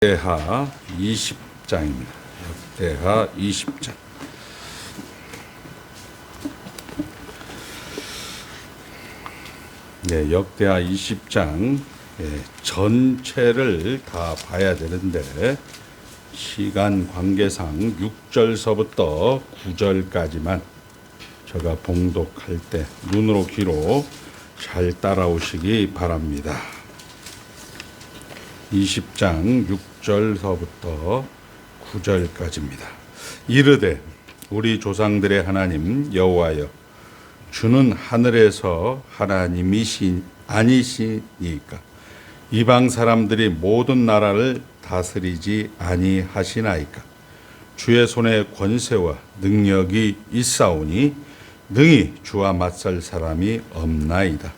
역대하 20장입니다. 역대하 20장. 네, 역대하 20장 전체를 다 봐야 되는데 시간 관계상 6절서부터 9절까지만 제가 봉독할 때 눈으로 귀로 잘 따라오시기 바랍니다. 20장 6절서부터 9절까지입니다. 이르되 우리 조상들의 하나님 여호와여, 주는 하늘에서 하나님이시 아니시니까 이방 사람들이 모든 나라를 다스리지 아니하시나이까. 주의 손에 권세와 능력이 있사오니 능히 주와 맞설 사람이 없나이다.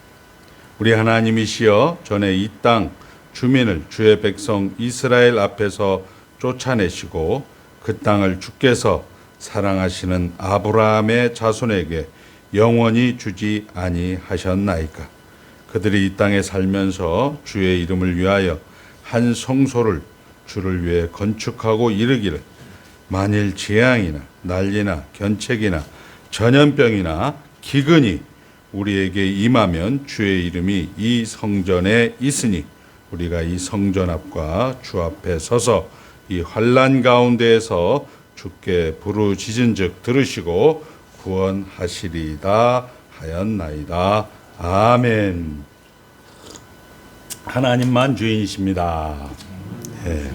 우리 하나님이시여, 전에 이 땅 주민을 주의 백성 이스라엘 앞에서 쫓아내시고 그 땅을 주께서 사랑하시는 아브라함의 자손에게 영원히 주지 아니하셨나이까. 그들이 이 땅에 살면서 주의 이름을 위하여 한 성소를 주를 위해 건축하고 이르기를, 만일 재앙이나 난리나 견책이나 전염병이나 기근이 우리에게 임하면 주의 이름이 이 성전에 있으니 우리가 이 성전 앞과 주 앞에 서서 이 환난 가운데에서 주께 부르짖은즉 들으시고 구원하시리이다 하였나이다. 아멘. 하나님만 주인이십니다. 네.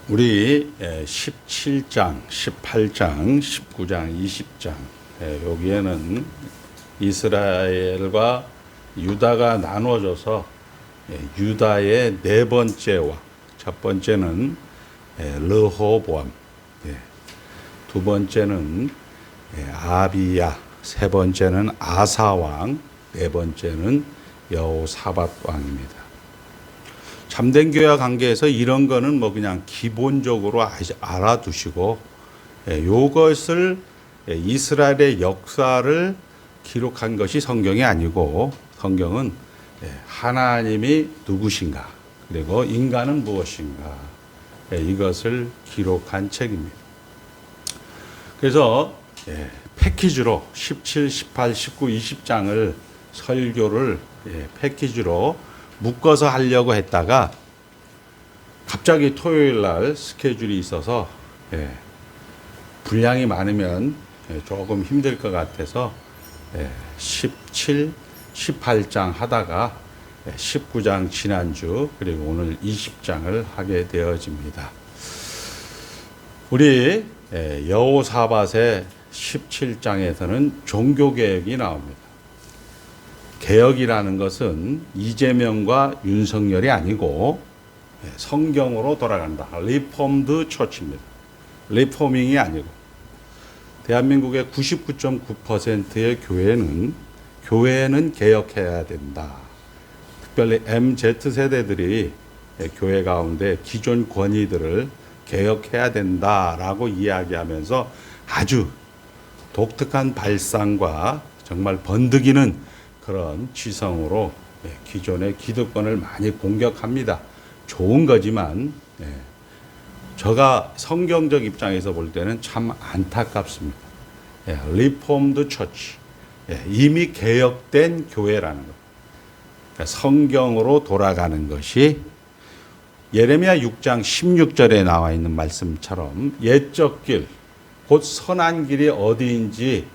우리 17장, 18장, 19장, 20장 여기에는 이스라엘과 유다가 나눠져서 유다의 네 번째 왕, 첫 번째는 르호보암, 두 번째는 아비야, 세 번째는 아사 왕, 네 번째는 여호사밧 왕입니다. 참된 교회와 관계에서 이런 거는 뭐 그냥 기본적으로 알아두시고, 이것을 이스라엘의 역사를 기록한 것이 성경이 아니고, 성경은 하나님이 누구신가, 그리고 인간은 무엇인가, 이것을 기록한 책입니다. 그래서 패키지로 17, 18, 19, 20장을 설교를 패키지로 묶어서 하려고 했다가 갑자기 토요일 날 스케줄이 있어서 분량이 많으면 조금 힘들 것 같아서 17, 18장 하다가 19장 지난주, 그리고 오늘 20장을 하게 되어집니다. 우리 여호사밧의 17장에서는 종교개혁이 나옵니다. 개혁이라는 것은 이재명과 윤석열이 아니고 성경으로 돌아간다. 리폼드 처치입니다. 리포밍이 아니고, 대한민국의 99.9%의 교회는 개혁해야 된다. 특별히 MZ세대들이 교회 가운데 기존 권위들을 개혁해야 된다라고 이야기하면서 아주 독특한 발상과 정말 번득이는 그런 지성으로 기존의 기득권을 많이 공격합니다. 좋은 거지만 제가 성경적 입장에서 볼 때는 참 안타깝습니다. 리폼드 처치, 이미 개혁된 교회라는 것. 그러니까 성경으로 돌아가는 것이 예레미야 6장 16절에 나와 있는 말씀처럼 옛적 길, 곧 선한 길이 어디인지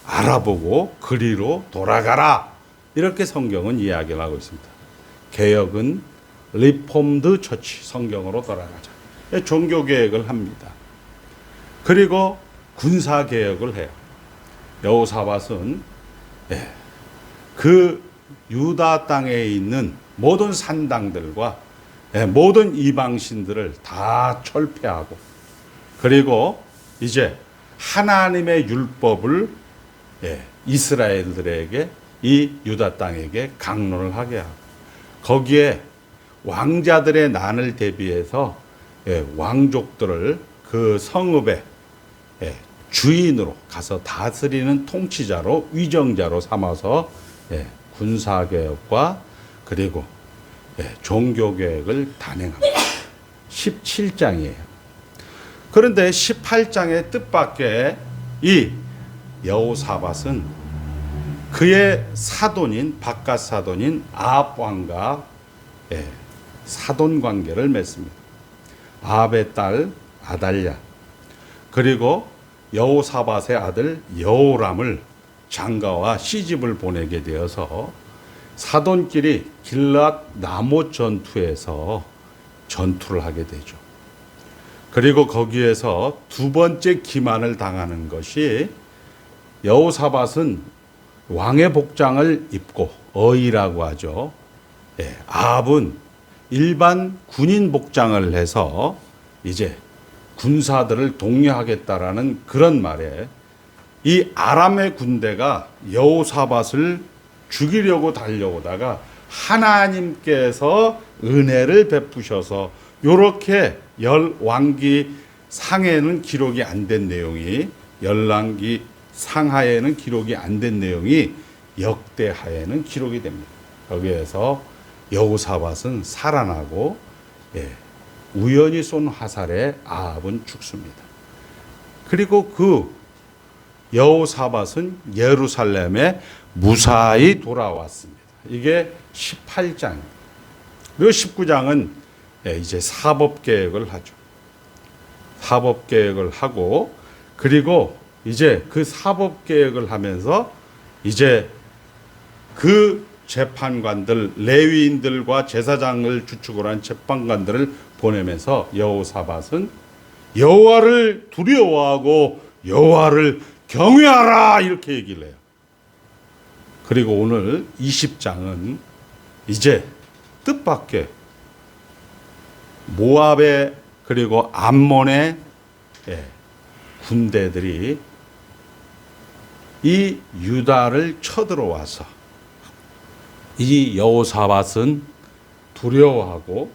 알아보고 그리로 돌아가라. 이렇게 성경은 이야기를 하고 있습니다. 개혁은 리폼드 처치, 성경으로 돌아가자. 종교개혁을 합니다. 그리고 군사개혁을 해요. 여호사밧은 그 유다 땅에 있는 모든 산당들과 모든 이방신들을 다 철폐하고, 그리고 이제 하나님의 율법을 이스라엘들에게, 이 유다 땅에게 강론을 하게 하고, 거기에 왕자들의 난을 대비해서 왕족들을 그 성읍의 주인으로 가서 다스리는 통치자로, 위정자로 삼아서 군사개혁과 그리고 종교 계획을 단행합니다. 17장이에요. 그런데 18장의 뜻밖의 이 여호사밧은 그의 사돈인 바깥 사돈인 아합 왕과 사돈 관계를 맺습니다. 아합의 딸 아달랴, 그리고 여호사밧의 아들 여호람을 장가와 시집을 보내게 되어서 사돈끼리 길랏 라못 전투에서 전투를 하게 되죠. 그리고 거기에서 두 번째 기만을 당하는 것이, 여호사밧은 왕의 복장을 입고, 어이라고 하죠. 아합은 일반 군인 복장을 해서 이제 군사들을 독려하겠다라는 그런 말에, 이 아람의 군대가 여호사밧을 죽이려고 달려오다가 하나님께서 은혜를 베푸셔서, 요렇게 열왕기 상에는 기록이 안 된 내용이, 열왕기 상하에는 기록이 안 된 내용이 역대하에는 기록이 됩니다. 거기에서 여호사밧은 살아나고 우연히 쏜 화살에 아합은 죽습니다. 그리고 그 여호사밧은 예루살렘에 무사히 돌아왔습니다. 이게 18장입니다. 그리고 19장은 이제 사법개혁을 하죠. 사법개혁을 하고, 그리고 이제 그 사법개혁을 하면서 이제 그 재판관들, 레위인들과 제사장을 주축으로 한 재판관들을 보내면서 여호사밧은 여호와를 두려워하고 여호와를 경외하라, 이렇게 얘기를 해요. 그리고 오늘 20장은 이제 뜻밖의 모압의, 그리고 암몬의 군대들이 이 유다를 쳐들어와서 이 여호사밧은 두려워하고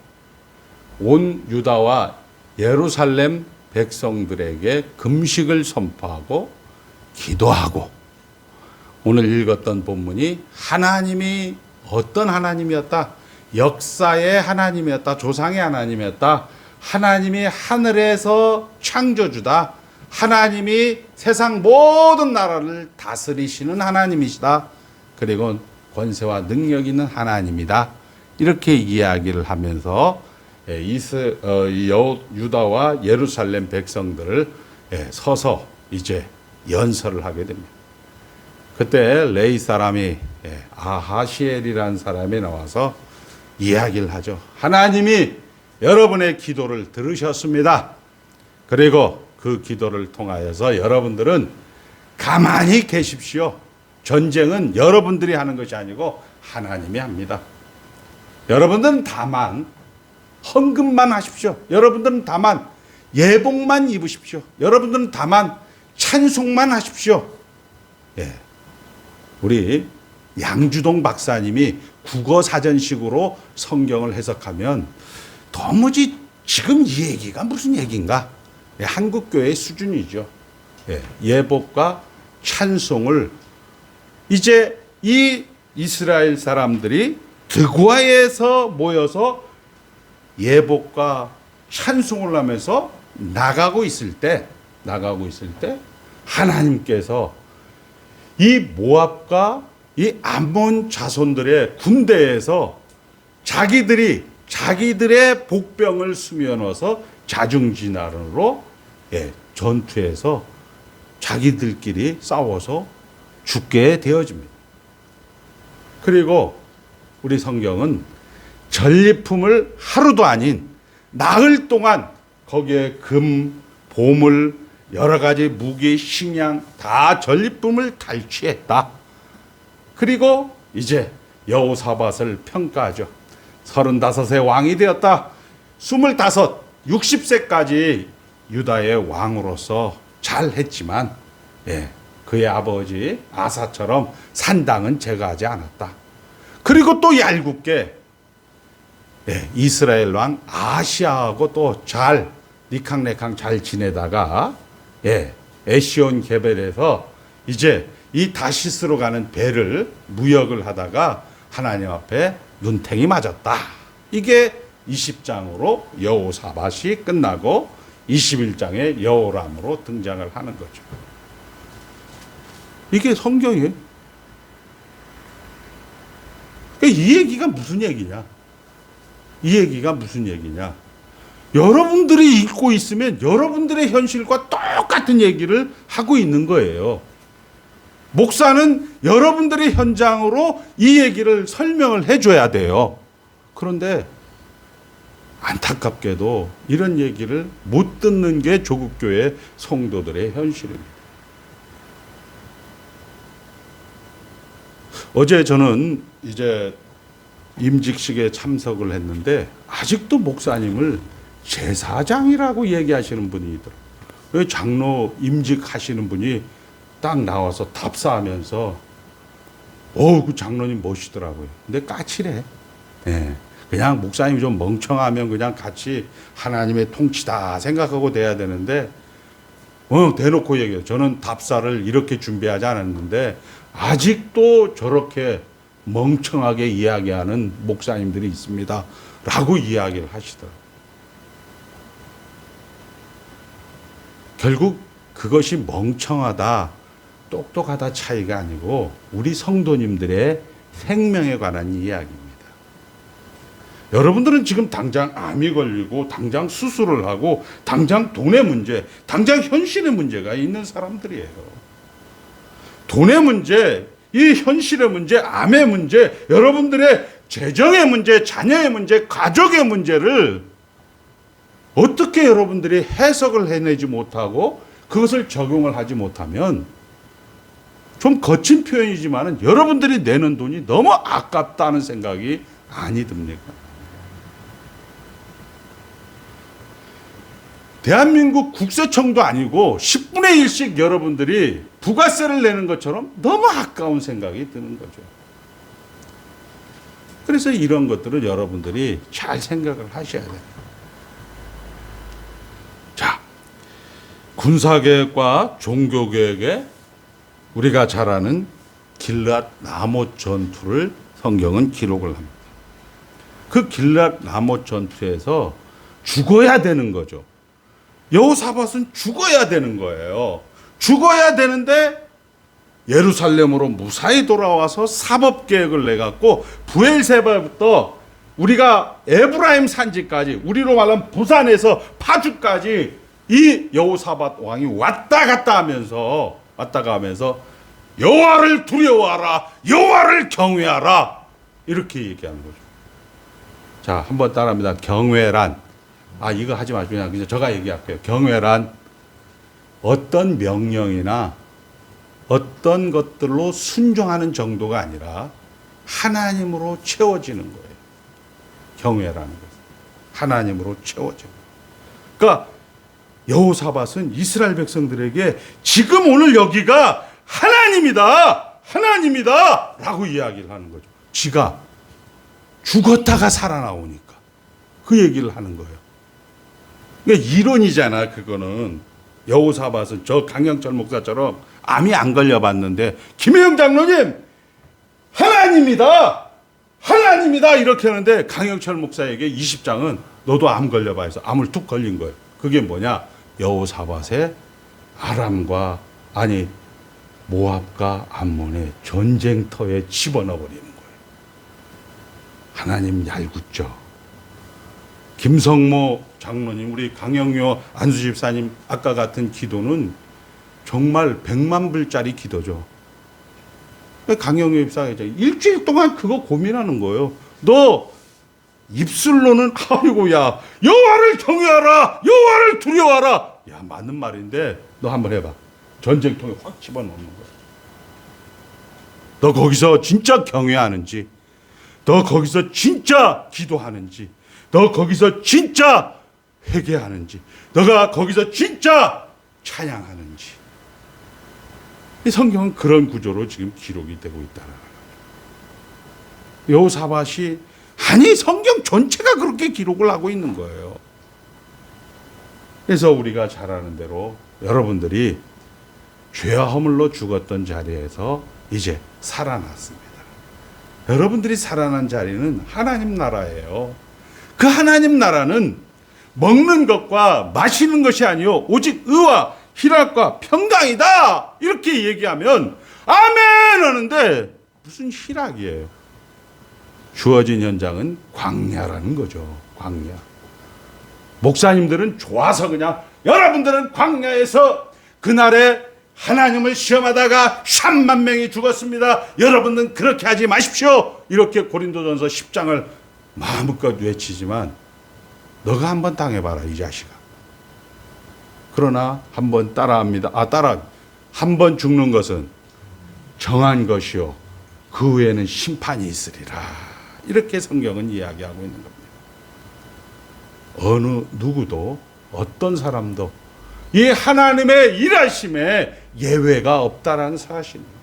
온 유다와 예루살렘 백성들에게 금식을 선포하고 기도하고, 오늘 읽었던 본문이 하나님이 어떤 하나님이었다? 역사의 하나님이었다. 조상의 하나님이었다. 하나님이 하늘에서 창조주다. 하나님이 세상 모든 나라를 다스리시는 하나님이시다. 그리고 권세와 능력 있는 하나님이다. 이렇게 이야기를 하면서 유다와 예루살렘 백성들을 서서 이제 연설을 하게 됩니다. 그때 레위 사람이 아하시엘이라는 사람이 나와서 이야기를 하죠. 하나님이 여러분의 기도를 들으셨습니다. 그리고 그 기도를 통하여서 여러분들은 가만히 계십시오. 전쟁은 여러분들이 하는 것이 아니고 하나님이 합니다. 여러분들은 다만 헌금만 하십시오. 여러분들은 다만 예복만 입으십시오. 여러분들은 다만 찬송만 하십시오. 우리 양주동 박사님이 국어 사전식으로 성경을 해석하면 도무지 지금 이 얘기가 무슨 얘기인가? 한국교회의 수준이죠. 예복과 찬송을 이제 이 이스라엘 사람들이 드고아에서 모여서 예복과 찬송을 하면서 나가고 있을 때 하나님께서 이 모압과 이 암몬 자손들의 군대에서 자기들의 복병을 수면어서 자중진화로 전투에서 자기들끼리 싸워서 죽게 되어집니다. 그리고 우리 성경은 전리품을 하루도 아닌 나흘 동안 거기에 금, 보물, 여러 가지 무기, 식량 다 전리품을 탈취했다. 그리고 이제 여호사밧을 평가하죠. 35세 왕이 되었다. 25, 60세까지 유다의 왕으로서 잘했지만 그의 아버지 아사처럼 산당은 제거하지 않았다. 그리고 또 얄궂게 이스라엘 왕 아시아하고 또 잘 니캉네캉 잘 지내다가 에시온 게벨에서 이제 이 다시스로 가는 배를 무역을 하다가 하나님 앞에 눈탱이 맞았다. 이게 20장으로 여호사밧이 끝나고 21장에 여호람으로 등장을 하는 거죠. 이게 성경이에요. 그러니까 이 얘기가 무슨 얘기냐? 이 얘기가 무슨 얘기냐? 여러분들이 읽고 있으면 여러분들의 현실과 똑같은 얘기를 하고 있는 거예요. 목사는 여러분들의 현장으로 이 얘기를 설명을 해줘야 돼요. 그런데 안타깝게도 이런 얘기를 못 듣는 게 조국교회 성도들의 현실입니다. 어제 저는 이제 임직식에 참석을 했는데 아직도 목사님을 제사장이라고 얘기하시는 분이 있더라고요. 왜 장로 임직하시는 분이 딱 나와서 답사하면서 그 장로님 멋있더라고요. 근데 까칠해. 예. 그냥 목사님이 좀 멍청하면 그냥 같이 하나님의 통치다 생각하고 돼야 되는데 대놓고 얘기해요. 저는 답사를 이렇게 준비하지 않았는데 아직도 저렇게 멍청하게 이야기하는 목사님들이 있습니다. 라고 이야기를 하시더라고요. 결국 그것이 멍청하다, 똑똑하다 차이가 아니고 우리 성도님들의 생명에 관한 이야기입니다. 여러분들은 지금 당장 암이 걸리고 당장 수술을 하고 당장 돈의 문제, 당장 현실의 문제가 있는 사람들이에요. 돈의 문제, 이 현실의 문제, 암의 문제, 여러분들의 재정의 문제, 자녀의 문제, 가족의 문제를 어떻게 여러분들이 해석을 해내지 못하고 그것을 적용을 하지 못하면 좀 거친 표현이지만 여러분들이 내는 돈이 너무 아깝다는 생각이 아니 듭니까? 대한민국 국세청도 아니고 10분의 1씩 여러분들이 부가세를 내는 것처럼 너무 아까운 생각이 드는 거죠. 그래서 이런 것들을 여러분들이 잘 생각을 하셔야 돼요. 자, 군사계획과 종교계획에 우리가 잘 아는 길앗 라못 전투를 성경은 기록을 합니다. 그 길앗 라못 전투에서 죽어야 되는 거죠. 여호사밧은 죽어야 되는 거예요. 죽어야 되는데 예루살렘으로 무사히 돌아와서 사법계획을 내갖고 부엘세바부터 우리가 에브라임 산지까지, 우리로 말하면 부산에서 파주까지 이 여호사밧 왕이 왔다 갔다 하면서 여호와를 두려워하라, 여호와를 경외하라, 이렇게 얘기하는 거죠. 자, 한번 따라합니다. 경외란, 이거 하지 마시고 그냥 제가 얘기할게요. 경외란 어떤 명령이나 어떤 것들로 순종하는 정도가 아니라 하나님으로 채워지는 거예요. 경외라는 것은 하나님으로 채워지는 거예요. 그러니까 여호사밧은 이스라엘 백성들에게 지금 오늘 여기가 하나님이다 라고 이야기를 하는 거죠. 지가 죽었다가 살아나오니까 그 얘기를 하는 거예요. 그러니까 이론이잖아. 그거는 여호사밧은 저 강영철 목사처럼 암이 안 걸려봤는데 김혜영 장로님 하나님이다 이렇게 하는데 강영철 목사에게 20장은 너도 암 걸려봐 해서 암을 툭 걸린 거예요. 그게 뭐냐? 여호사밧의 모압과 암몬의 전쟁터에 집어넣어버리는 거예요. 하나님 얄궂죠. 김성모 장로님, 우리 강영료 안수집사님 아까 같은 기도는 정말 100만 불짜리 기도죠. 강영료 집사가 일주일 동안 그거 고민하는 거예요. 너 입술로는 아이고야 여호와를 경외하라, 여호와를 두려워하라. 야, 맞는 말인데 너 한번 해봐. 전쟁통에 확 집어넣는 거야. 너 거기서 진짜 경외하는지, 너 거기서 진짜 기도하는지, 너 거기서 진짜 회개하는지, 너가 거기서 진짜 찬양하는지. 이 성경은 그런 구조로 지금 기록이 되고 있다는 거예요. 여호사밧이 성경 전체가 그렇게 기록을 하고 있는 거예요. 그래서 우리가 잘 아는 대로 여러분들이 죄와 허물로 죽었던 자리에서 이제 살아났습니다. 여러분들이 살아난 자리는 하나님 나라예요. 그 하나님 나라는 먹는 것과 마시는 것이 아니요 오직 의와 희락과 평강이다 이렇게 얘기하면 아멘 하는데 무슨 희락이에요. 주어진 현장은 광야라는 거죠. 광야. 목사님들은 좋아서 그냥 여러분들은 광야에서 그날에 하나님을 시험하다가 3만 명이 죽었습니다. 여러분은 그렇게 하지 마십시오. 이렇게 고린도전서 10장을 마음껏 외치지만 너가 한번 당해봐라 이 자식아. 그러나 한번 따라합니다. 한번 죽는 것은 정한 것이요 그 후에는 심판이 있으리라. 이렇게 성경은 이야기하고 있는 겁니다. 어느 누구도 어떤 사람도 이 하나님의 일하심에 예외가 없다라는 사실입니다.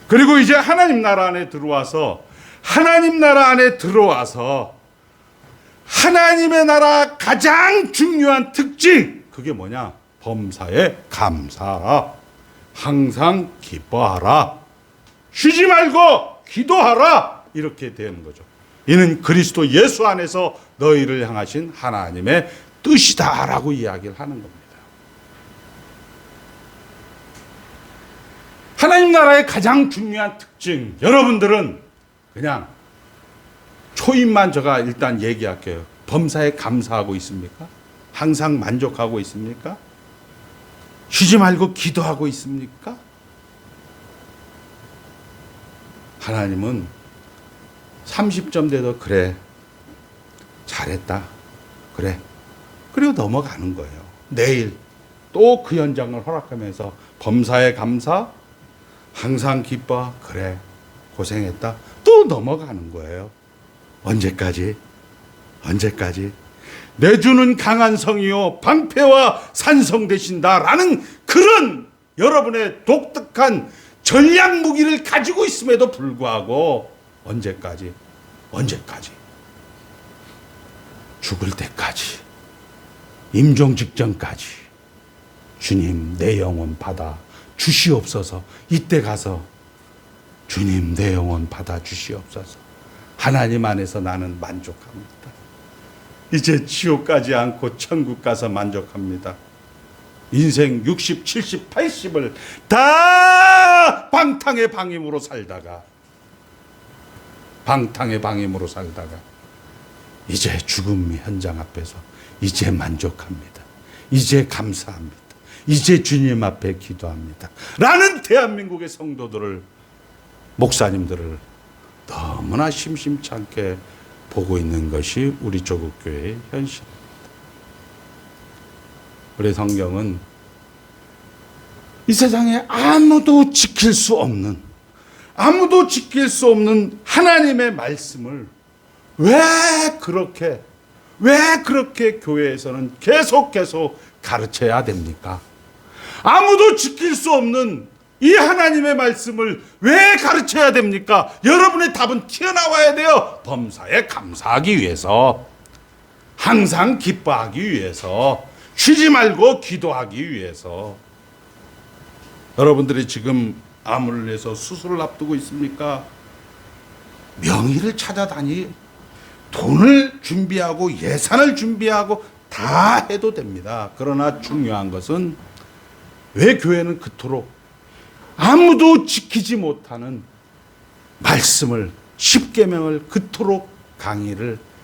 그리고 이제 하나님 나라 안에 들어와서 하나님의 나라 가장 중요한 특징 그게 뭐냐? 범사에 감사하라. 항상 기뻐하라. 쉬지 말고 기도하라. 이렇게 되는 거죠. 이는 그리스도 예수 안에서 너희를 향하신 하나님의 뜻이다라고 이야기를 하는 겁니다. 하나님 나라의 가장 중요한 특징, 여러분들은 그냥 초입만 제가 일단 얘기할게요. 범사에 감사하고 있습니까? 항상 만족하고 있습니까? 쉬지 말고 기도하고 있습니까? 하나님은 30점 돼도 그래, 잘했다, 그래, 그리고 넘어가는 거예요. 내일 또 그 현장을 허락하면서 범사에 감사, 항상 기뻐, 그래, 고생했다, 또 넘어가는 거예요. 언제까지? 내 주는 강한 성이요 방패와 산성 되신다라는 그런 여러분의 독특한 전략 무기를 가지고 있음에도 불구하고 언제까지? 죽을 때까지, 임종 직전까지 주님 내 영혼 받아 주시옵소서. 이때 가서 주님 내 영혼 받아 주시옵소서. 하나님 안에서 나는 만족합니다. 이제 지옥 가지 않고 천국 가서 만족합니다. 인생 60, 70, 80을 다 방탕의 방임으로 살다가 이제 죽음 현장 앞에서 이제 만족합니다. 이제 감사합니다. 이제 주님 앞에 기도합니다. 라는 대한민국의 성도들을, 목사님들을 너무나 심심찮게 보고 있는 것이 우리 조국교회의 현실입니다. 우리 성경은 이 세상에 아무도 지킬 수 없는 하나님의 말씀을 왜 그렇게 교회에서는 계속 가르쳐야 됩니까? 아무도 지킬 수 없는 이 하나님의 말씀을 왜 가르쳐야 됩니까? 여러분의 답은 튀어나와야 돼요. 범사에 감사하기 위해서, 항상 기뻐하기 위해서, 쉬지 말고 기도하기 위해서. 여러분들이 지금 암을 위해서 수술을 앞두고 있습니까? 명의를 찾아다니 돈을 준비하고 예산을 준비하고 다 해도 됩니다. 그러나 중요한 것은 왜 교회는 그토록 아무도 지키지 못하는 말씀을, 십계명을 그토록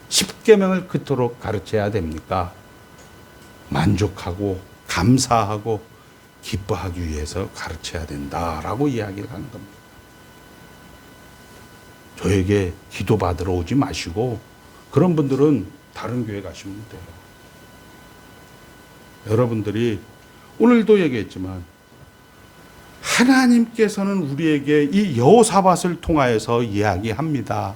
십계명을 그토록 가르쳐야 됩니까? 만족하고 감사하고 기뻐하기 위해서 가르쳐야 된다라고 이야기를 하는 겁니다. 저에게 기도 받으러 오지 마시고 그런 분들은 다른 교회 가시면 돼요. 여러분들이 오늘도 얘기했지만 하나님께서는 우리에게 이 여호사밧을 통하여서 이야기합니다.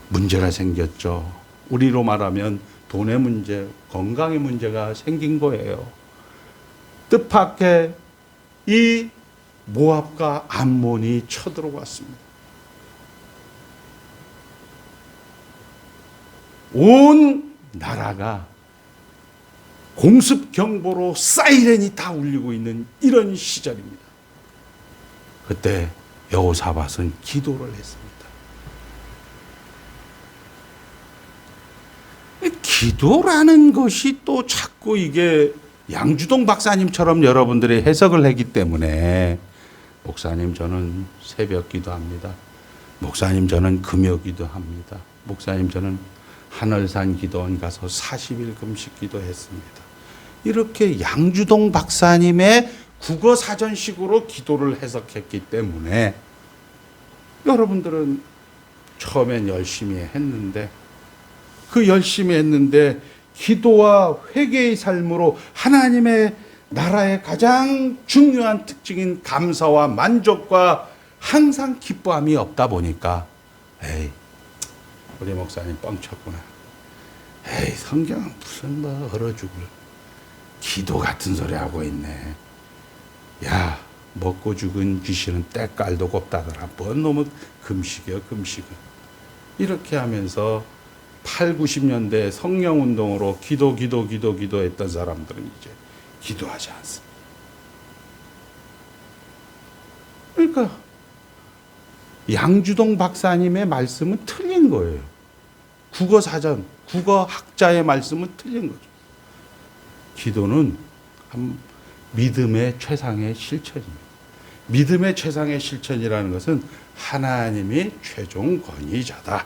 문제가 생겼죠. 우리로 말하면 돈의 문제, 건강의 문제가 생긴 거예요. 뜻밖의 이 모압과 암몬이 쳐들어왔습니다. 온 나라가 공습 경보로 사이렌이 다 울리고 있는 이런 시절입니다. 그때 여호사밧은 기도를 했습니다. 기도라는 것이 또 자꾸 이게 양주동 박사님처럼 여러분들이 해석을 하기 때문에 목사님 저는 새벽 기도합니다. 목사님 저는 금요 기도합니다. 목사님 저는 하늘산 기도원 가서 40일 금식 기도했습니다. 이렇게 양주동 박사님의 국어 사전식으로 기도를 해석했기 때문에 여러분들은 처음엔 열심히 했는데 그 열심히 했는데 기도와 회개의 삶으로 하나님의 나라의 가장 중요한 특징인 감사와 만족과 항상 기뻐함이 없다 보니까 에이 우리 목사님 뻥쳤구나. 에이 성경은 무슨 뭐 얼어 죽을 기도 같은 소리 하고 있네. 야 먹고 죽은 귀신은 때깔도 곱다더라. 뭔 놈의 금식이야 금식은. 이렇게 하면서 8, 90년대 성령운동으로 기도했던 사람들은 이제 기도하지 않습니다. 그러니까 양주동 박사님의 말씀은 틀린 거예요. 국어사전, 국어학자의 말씀은 틀린 거죠. 기도는 믿음의 최상의 실천입니다. 믿음의 최상의 실천이라는 것은 하나님이 최종 권위자다.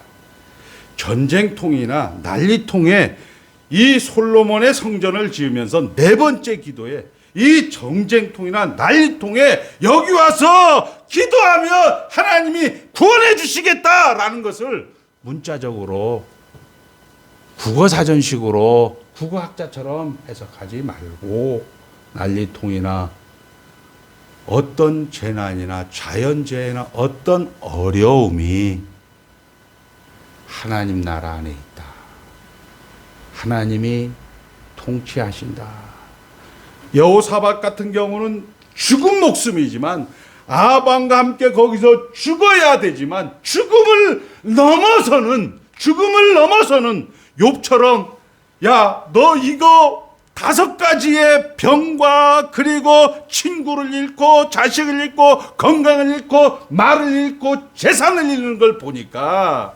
전쟁통이나 난리통에 이 솔로몬의 성전을 지으면서 네 번째 기도에 이 전쟁통이나 난리통에 여기 와서 기도하면 하나님이 구원해 주시겠다라는 것을 문자적으로 국어사전식으로 국어학자처럼 해석하지 말고 난리통이나 어떤 재난이나 자연재해나 어떤 어려움이 하나님 나라 안에 있다. 하나님이 통치하신다. 여호사밧 같은 경우는 죽은 목숨이지만 아합왕과 함께 거기서 죽어야 되지만 죽음을 넘어서는 욥처럼 야, 너 이거 5가지의 병과 그리고 친구를 잃고 자식을 잃고 건강을 잃고 말을 잃고 재산을 잃는 걸 보니까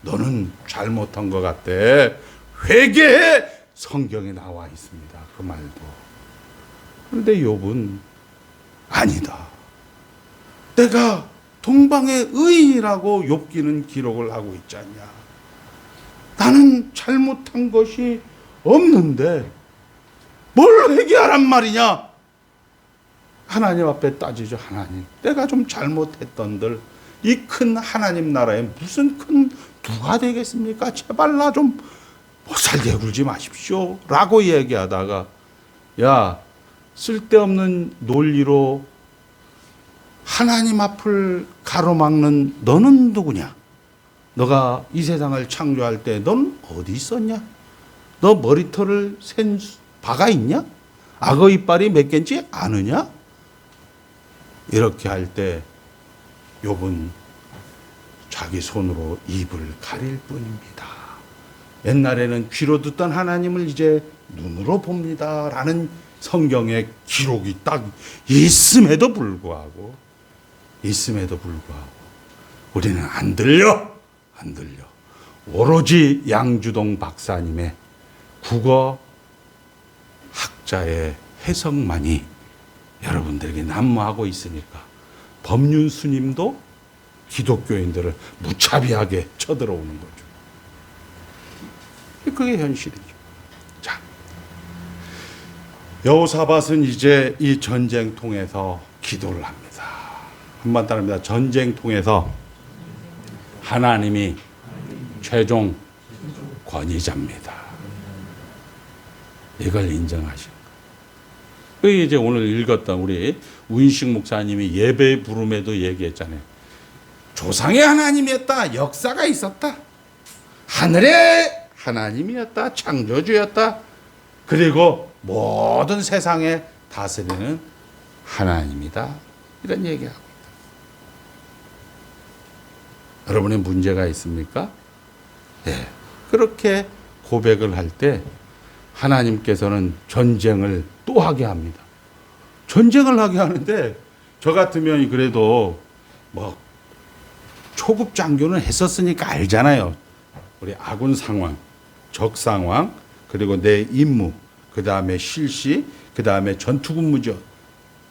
너는 잘못한 것 같아. 회개해. 성경에 나와 있습니다. 그 말도. 그런데 욥은 아니다. 내가 동방의 의인이라고 욥기는 기록을 하고 있지 않냐. 나는 잘못한 것이 없는데 뭘 회개하란 말이냐. 하나님 앞에 따지죠. 하나님, 내가 좀 잘못했던들 이 큰 하나님 나라에 무슨 큰 누가 되겠습니까? 제발 나 좀 못살게 굴지 마십시오 라고 얘기하다가 야, 쓸데없는 논리로 하나님 앞을 가로막는 너는 누구냐? 너가 이 세상을 창조할 때 넌 어디 있었냐? 너 머리털을 센 바가 있냐? 악어 이빨이 몇 개인지 아느냐? 이렇게 할 때 욥은 자기 손으로 입을 가릴 뿐입니다. 옛날에는 귀로 듣던 하나님을 이제 눈으로 봅니다 라는 성경의 기록이 딱 있음에도 불구하고 우리는 안 들려. 오로지 양주동 박사님의 국어 학자의 해석만이 여러분들에게 난무하고 있으니까 법륜 스님도 기독교인들을 무차비하게 쳐들어오는 거죠. 그게 현실이죠. 자, 여호사밧은 이제 이 전쟁통에서 기도를 합니다. 한번 따라합니다. 전쟁통에서 하나님이 최종 권위자입니다. 이걸 인정하시는 거예요. 이제 오늘 읽었던 우리 우인식 목사님이 예배 부름에도 얘기했잖아요. 조상의 하나님이었다. 역사가 있었다. 하늘의 하나님이었다. 창조주였다. 그리고 모든 세상에 다스리는 하나님이다. 이런 얘기하고 있다. 여러분의 문제가 있습니까? 네. 그렇게 고백을 할 때 하나님께서는 전쟁을 또 하게 합니다. 전쟁을 하게 하는데 저 같으면 그래도 뭐 초급 장교는 했었으니까 알잖아요. 우리 아군 상황 적상황, 그리고 내 임무, 그 다음에 실시, 그 다음에 전투근무 지원,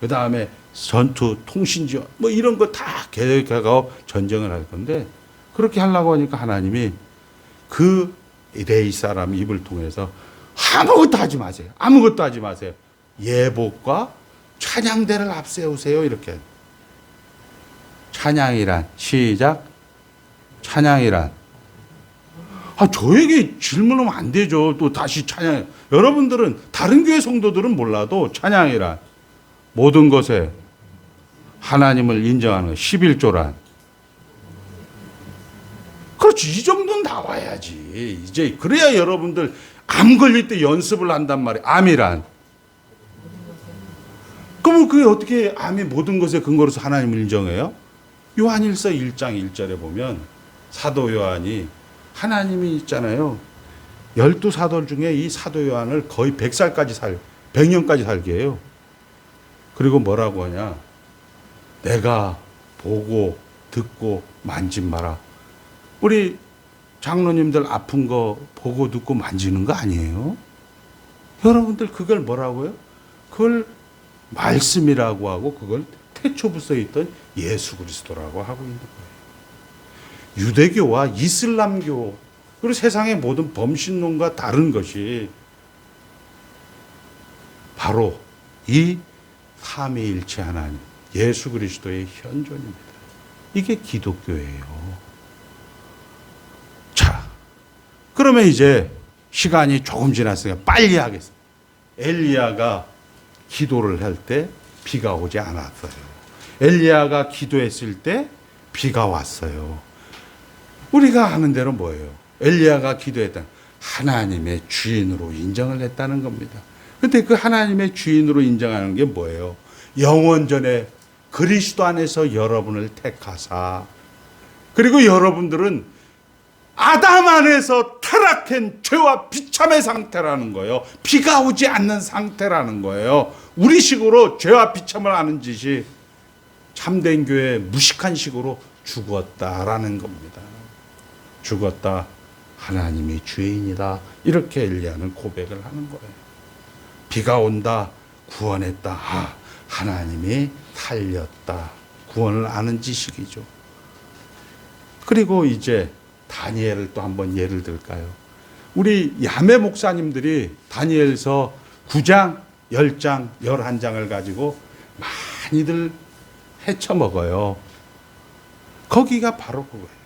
그 다음에 전투 통신 지원, 뭐 이런 거 다 계획하고 전쟁을 할 건데, 그렇게 하려고 하니까 하나님이 그 레위 사람 입을 통해서 아무것도 하지 마세요. 아무것도 하지 마세요. 예복과 찬양대를 앞세우세요. 이렇게. 찬양이란, 시작. 찬양이란. 저에게 질문하면 안 되죠. 또 다시 찬양. 여러분들은, 다른 교회 성도들은 몰라도 찬양이란 모든 것에 하나님을 인정하는 11조란. 그렇지. 이 정도는 나와야지. 이제 그래야 여러분들 암 걸릴 때 연습을 한단 말이에요. 암이란. 그러면 그게 어떻게 암의 모든 것에 근거로서 하나님을 인정해요? 요한일서 1장 1절에 보면 사도 요한이, 하나님이 있잖아요. 12사도 중에 이 사도 요한을 거의 100년까지 살게 해요. 그리고 뭐라고 하냐? 내가 보고 듣고 만진 바라. 우리 장로님들 아픈 거 보고 듣고 만지는 거 아니에요? 여러분들 그걸 뭐라고요? 그걸 말씀이라고 하고, 그걸 태초부터 써 있던 예수 그리스도라고 하고 있는 거예요. 유대교와 이슬람교, 그리고 세상의 모든 범신론과 다른 것이 바로 이 삼위일체 하나님, 예수 그리스도의 현존입니다. 이게 기독교예요. 자, 그러면 이제 시간이 조금 지났으니까 빨리 하겠습니다. 엘리야가 기도를 할 때 비가 오지 않았어요. 엘리야가 기도했을 때 비가 왔어요. 우리가 아는 대로 뭐예요? 엘리야가 기도했다. 하나님의 주인으로 인정을 했다는 겁니다. 근데 그 하나님의 주인으로 인정하는 게 뭐예요? 영원전에 그리스도 안에서 여러분을 택하사, 그리고 여러분들은 아담 안에서 타락한 죄와 비참의 상태라는 거예요. 비가 오지 않는 상태라는 거예요. 우리식으로 죄와 비참을 아는 짓이 참된 교회 무식한 식으로 죽었다라는 겁니다. 죽었다. 하나님이 주인이다. 이렇게 엘리야는 고백을 하는 거예요. 비가 온다. 구원했다. 하나님이 살렸다. 구원을 아는 지식이죠. 그리고 이제 다니엘을 또 한번 예를 들까요? 우리 야매 목사님들이 다니엘서 9장, 10장, 11장을 가지고 많이들 헤쳐먹어요. 거기가 바로 그거예요.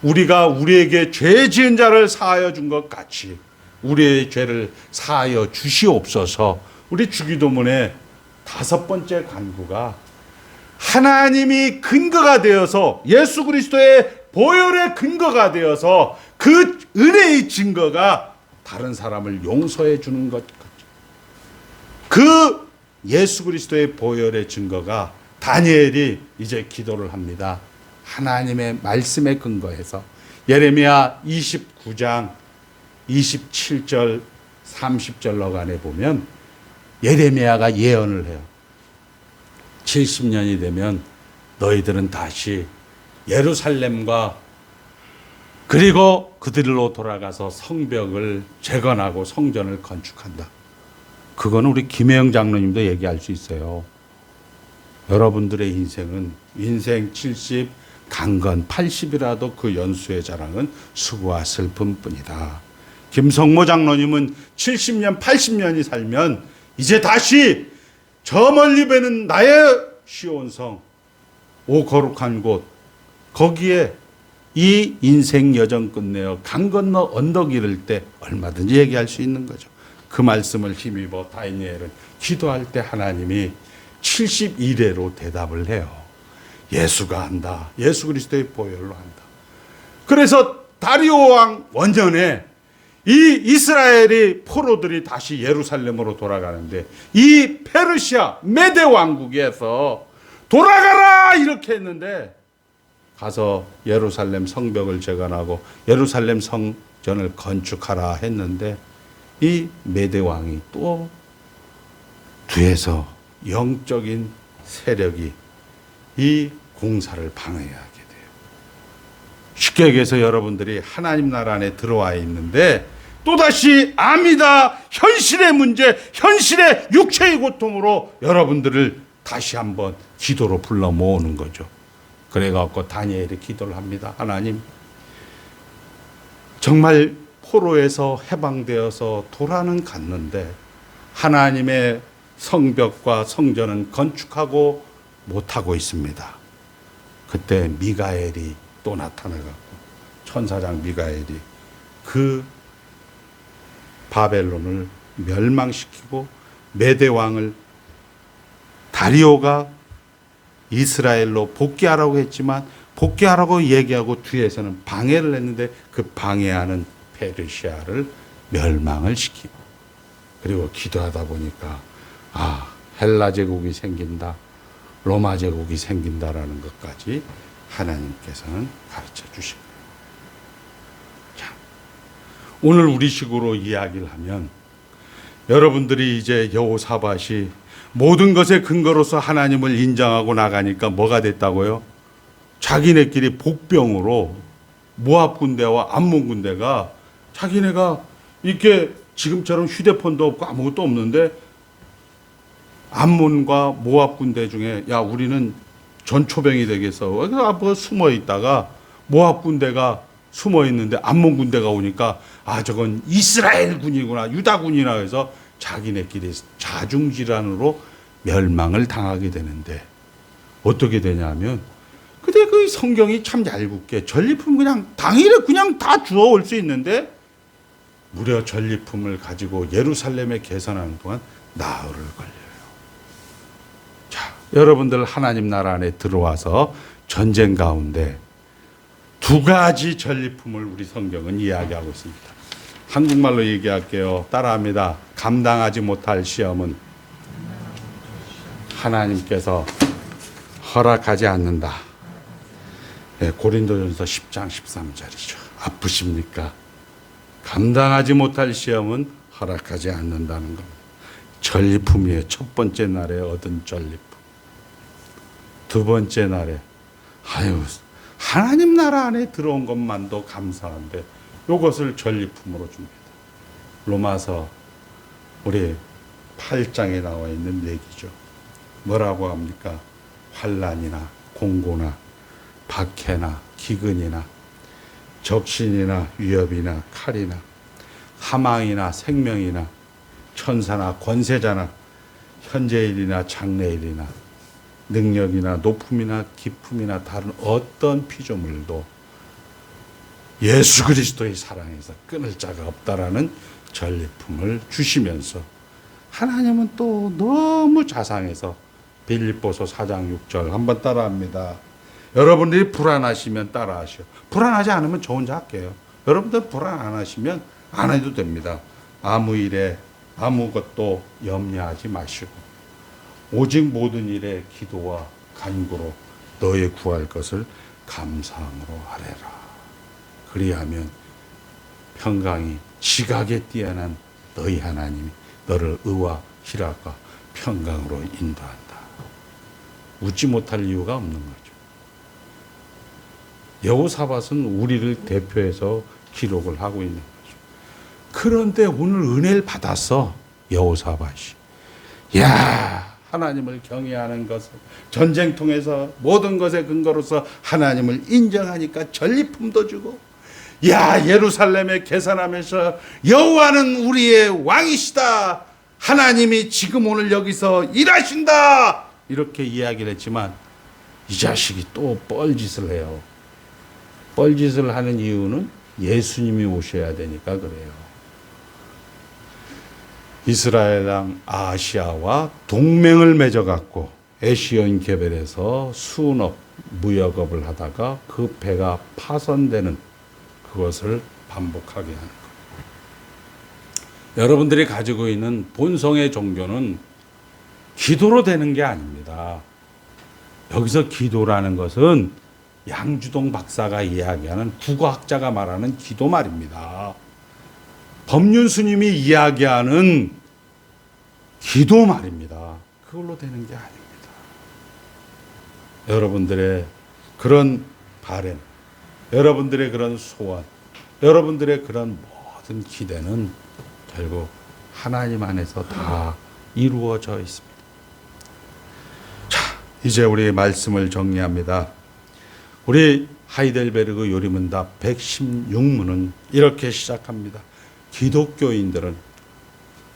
우리가 우리에게 죄 지은 자를 사하여 준 것 같이 우리의 죄를 사하여 주시옵소서. 우리 주기도문의 5번째 간구가 하나님이 근거가 되어서, 예수 그리스도의 보혈의 근거가 되어서 그 은혜의 증거가 다른 사람을 용서해 주는 것 같죠. 그 예수 그리스도의 보혈의 증거가 다니엘이 이제 기도를 합니다. 하나님의 말씀에 근거해서 예레미야 29장 27절 30절로간에 보면 예레미야가 예언을 해요. 70년이 되면 너희들은 다시 예루살렘과 그리고 그들로 돌아가서 성벽을 재건하고 성전을 건축한다. 그거는 우리 김혜영 장로님도 얘기할 수 있어요. 여러분들의 인생은 인생 70, 강건 80이라도 그 연수의 자랑은 수고와 슬픔뿐이다. 김성모 장로님은 70년, 80년이 살면 이제 다시 저 멀리 배는 나의 시온성, 오 거룩한 곳, 거기에 이 인생 여정 끝내어 강 건너 언덕 이를 때 얼마든지 얘기할 수 있는 거죠. 그 말씀을 힘입어 다니엘은 기도할 때 하나님이 71회로 대답을 해요. 예수가 한다. 예수 그리스도의 보혈로 한다. 그래서 다리오 왕 원년에 이 이스라엘이 포로들이 다시 예루살렘으로 돌아가는데 이 페르시아 메대 왕국에서 돌아가라 이렇게 했는데 가서 예루살렘 성벽을 재건하고 예루살렘 성전을 건축하라 했는데 이 메대 왕이 또 뒤에서 영적인 세력이 이 공사를 방해하게 돼요. 쉽게 얘기해서 여러분들이 하나님 나라 안에 들어와 있는데 또다시 암이다, 현실의 문제, 현실의 육체의 고통으로 여러분들을 다시 한번 기도로 불러 모으는 거죠. 그래갖고 다니엘이 기도를 합니다. 하나님, 정말 포로에서 해방되어서 도라는 갔는데 하나님의 성벽과 성전은 건축하고 못하고 있습니다. 그때 미가엘이 또 나타나갖고 천사장 미가엘이 그 바벨론을 멸망시키고 메대 왕을 다리오가 이스라엘로 복귀하라고 했지만 복귀하라고 얘기하고 뒤에서는 방해를 했는데 그 방해하는 페르시아를 멸망을 시키고 그리고 기도하다 보니까 헬라 제국이 생긴다, 로마 제국이 생긴다라는 것까지 하나님께서는 가르쳐 주신 거예요. 자, 오늘 우리식으로 이야기를 하면 여러분들이 이제 여호사밧이 모든 것의 근거로서 하나님을 인정하고 나가니까 뭐가 됐다고요? 자기네끼리 복병으로 모압 군대와 암몬 군대가 자기네가 이렇게 지금처럼 휴대폰도 없고 아무것도 없는데 암몬과 모압 군대 중에 야 우리는 전초병이 되겠어. 그래서 숨어 있다가 모압 군대가 숨어 있는데 암몬 군대가 오니까 저건 이스라엘 군이구나, 유다 군이나 해서 자기네끼리 자중질환으로 멸망을 당하게 되는데 어떻게 되냐면 근데 그 성경이 참 얄궂게 전리품 그냥 당일에 그냥 다 주워올 수 있는데 무려 전리품을 가지고 예루살렘에 개선하는 동안 나흘을 걸려요. 자, 여러분들 하나님 나라 안에 들어와서 전쟁 가운데 두 가지 전리품을 우리 성경은 이야기하고 있습니다. 한국말로 얘기할게요. 따라합니다. 감당하지 못할 시험은 하나님께서 허락하지 않는다. 네, 고린도전서 10장 13절이죠. 아프십니까? 감당하지 못할 시험은 허락하지 않는다는 겁니다. 전리품이에요. 첫 번째 날에 얻은 전리품. 두 번째 날에 하나님 나라 안에 들어온 것만도 감사한데 이것을 전리품으로 줍니다. 로마서 우리 8장에 나와 있는 얘기죠. 뭐라고 합니까? 환난이나 공고나 박해나 기근이나 적신이나 위협이나 칼이나 사망이나 생명이나 천사나 권세자나 현재일이나 장래일이나 능력이나 높음이나 기품이나 다른 어떤 피조물도 예수 그리스도의 사랑에서 끊을 자가 없다라는 전리품을 주시면서 하나님은 또 너무 자상해서 빌립보서 4장 6절 한번 따라합니다. 여러분들이 불안하시면 따라하시오. 불안하지 않으면 저 혼자 할게요. 여러분들 불안 안 하시면 안 해도 됩니다. 아무 일에 아무것도 염려하지 마시고 오직 모든 일에 기도와 간구로 너의 구할 것을 감사함으로 하래라. 그리하면 평강이 지각에 뛰어난 너희 하나님이 너를 의와 희락과 평강으로 인도한다. 웃지 못할 이유가 없는 거죠. 여호사밧은 우리를 대표해서 기록을 하고 있는 거죠. 그런데 오늘 은혜를 받았어. 여호사밧이. 하나님을 경외하는 것을 전쟁통에서 모든 것의 근거로서 하나님을 인정하니까 전리품도 주고 예루살렘에 개선하면서 여호와는 우리의 왕이시다. 하나님이 지금 오늘 여기서 일하신다. 이렇게 이야기를 했지만 이 자식이 또 뻘짓을 해요. 뻘짓을 하는 이유는 예수님이 오셔야 되니까 그래요. 이스라엘 왕 아하시아와 동맹을 맺어갖고 에시온 게벨에서 수납 무역업을 하다가 그 배가 파손되는 그것을 반복하게 하는 것. 여러분들이 가지고 있는 본성의 종교는 기도로 되는 게 아닙니다. 여기서 기도라는 것은 양주동 박사가 이야기하는 국어학자가 말하는 기도 말입니다. 법륜 스님이 이야기하는 기도 말입니다. 그걸로 되는 게 아닙니다. 여러분들의 그런 바램, 여러분들의 그런 소원, 여러분들의 그런 모든 기대는 결국 하나님 안에서 다 이루어져 있습니다. 자, 이제 우리 말씀을 정리합니다. 우리 하이델베르그 요리문답 116문은 이렇게 시작합니다. 기독교인들은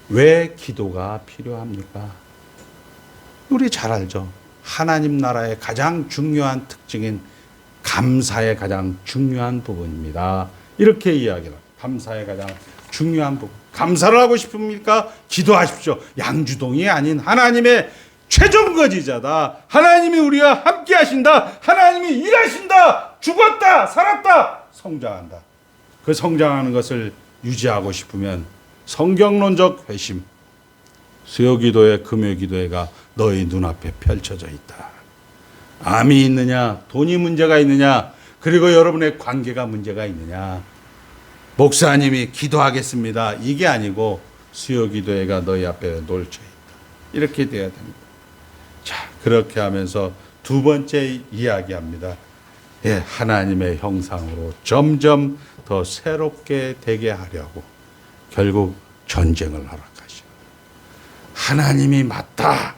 왜 기도가 필요합니까? 우리 잘 알죠. 하나님 나라의 가장 중요한 특징인 감사의 가장 중요한 부분입니다. 이렇게 이야기를 합니다. 감사의 가장 중요한 부분. 감사를 하고 싶습니까? 기도하십시오. 양주동이 아닌 하나님의 최종 거지자다. 하나님이 우리와 함께 하신다. 하나님이 일하신다. 죽었다. 살았다. 성장한다. 그 성장하는 것을 유지하고 싶으면 성경론적 회심, 수요기도회, 금요기도회가 너희 눈앞에 펼쳐져 있다. 암이 있느냐, 돈이 문제가 있느냐, 그리고 여러분의 관계가 문제가 있느냐, 목사님이 기도하겠습니다. 이게 아니고 수요기도회가 너희 앞에 놓쳐 있다. 이렇게 돼야 됩니다. 자, 그렇게 하면서 두 번째 이야기합니다. 예, 하나님의 형상으로 점점 더 새롭게 되게 하려고 결국 전쟁을 허락하시고, 하나님이 맞다.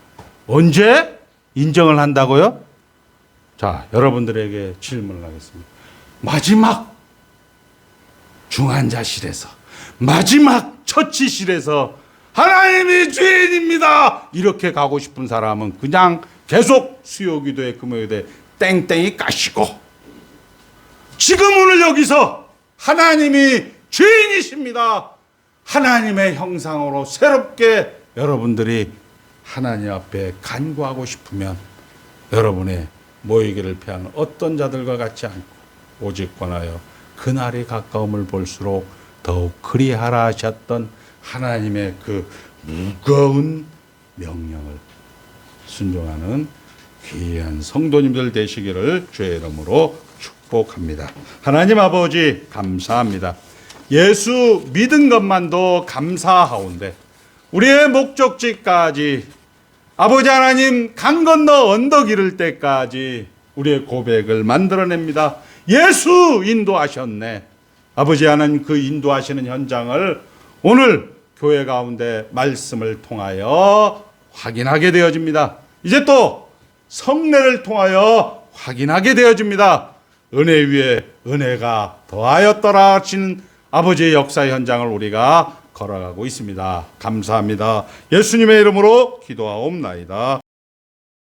언제 인정을 한다고요? 자, 여러분들에게 질문을 하겠습니다. 마지막 중환자실에서, 마지막 처치실에서 하나님이 주인입니다. 이렇게 가고 싶은 사람은 그냥 계속 수요기도에, 금요기도에 땡땡이 까시고, 지금 오늘 여기서 하나님이 주인이십니다. 하나님의 형상으로 새롭게 여러분들이 하나님 앞에 간구하고 싶으면 여러분의 모이기를 피하는 어떤 자들과 같지 않고 오직 권하여 그날이 가까움을 볼수록 더욱 그리하라 하셨던 하나님의 그 무거운 명령을 순종하는 귀한 성도님들 되시기를 주의 이름으로 축복합니다. 하나님 아버지 감사합니다. 예수 믿은 것만도 감사하온데 우리의 목적지까지 아버지 하나님 강 건너 언덕 이를 때까지 우리의 고백을 만들어냅니다. 예수 인도하셨네. 아버지 하나님 그 인도하시는 현장을 오늘 교회 가운데 말씀을 통하여 확인하게 되어집니다. 이제 또 성례를 통하여 확인하게 되어집니다. 은혜 위에 은혜가 더하였더라 하시는 아버지의 역사 현장을 우리가 걸어가고 있습니다. 감사합니다. 예수님의 이름으로 기도하옵나이다.